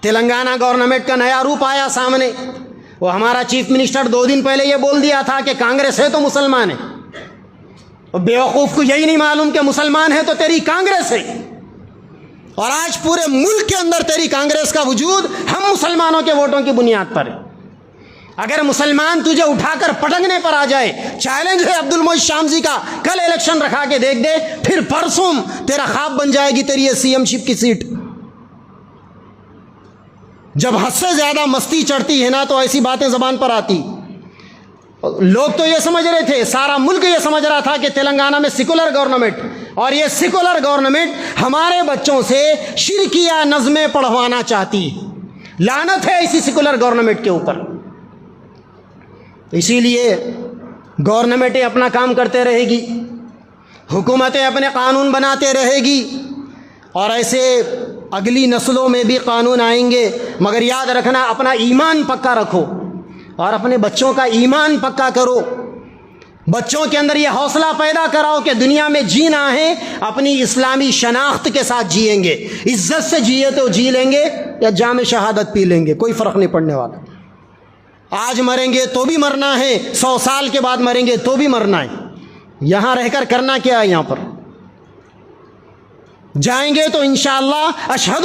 Telangana government کا نیا روپ آیا سامنے. وہ ہمارا چیف منسٹر 2 دن پہلے یہ بول دیا تھا کہ کانگریس ہے تو مسلمان ہے. اور بیوقوف کو یہی نہیں معلوم کہ مسلمان ہے تو تیری کانگریس ہے. اور آج پورے ملک کے اندر تیری کانگریس کا وجود ہم مسلمانوں کے ووٹوں کی بنیاد پر ہے. اگر مسلمان تجھے اٹھا کر پٹکنے پر آ جائے، چیلنج ہے عبد المعید شامزی کا، کل الیکشن رکھا کے دیکھ دے، پھر پرسوں تیرا خواب بن جائے گی تیری یہ سی ایم شپ کی سیٹ. جب حد سے زیادہ مستی چڑھتی ہے نا تو ایسی باتیں زبان پر آتی. لوگ تو یہ سمجھ رہے تھے، سارا ملک یہ سمجھ رہا تھا کہ تلنگانہ میں سیکولر گورنمنٹ، اور یہ سیکولر گورنمنٹ ہمارے بچوں سے شرکیہ نظمیں پڑھوانا چاہتی. لعنت ہے اسی سیکولر گورنمنٹ کے اوپر. اسی لیے گورنمنٹیں اپنا کام کرتے رہے گی، حکومتیں اپنے قانون بناتے رہے گی، اور ایسے اگلی نسلوں میں بھی قانون آئیں گے. مگر یاد رکھنا، اپنا ایمان پکا رکھو اور اپنے بچوں کا ایمان پکا کرو. بچوں کے اندر یہ حوصلہ پیدا کراؤ کہ دنیا میں جینا ہے اپنی اسلامی شناخت کے ساتھ جئیں گے. عزت سے جیے تو جی لیں گے یا جام شہادت پی لیں گے، کوئی فرق نہیں پڑنے والا. آج مریں گے تو بھی مرنا ہے، 100 سال کے بعد مریں گے تو بھی مرنا ہے. یہاں رہ کر کرنا کیا ہے؟ یہاں پر جائیں گے تو انشاءاللہ اشہد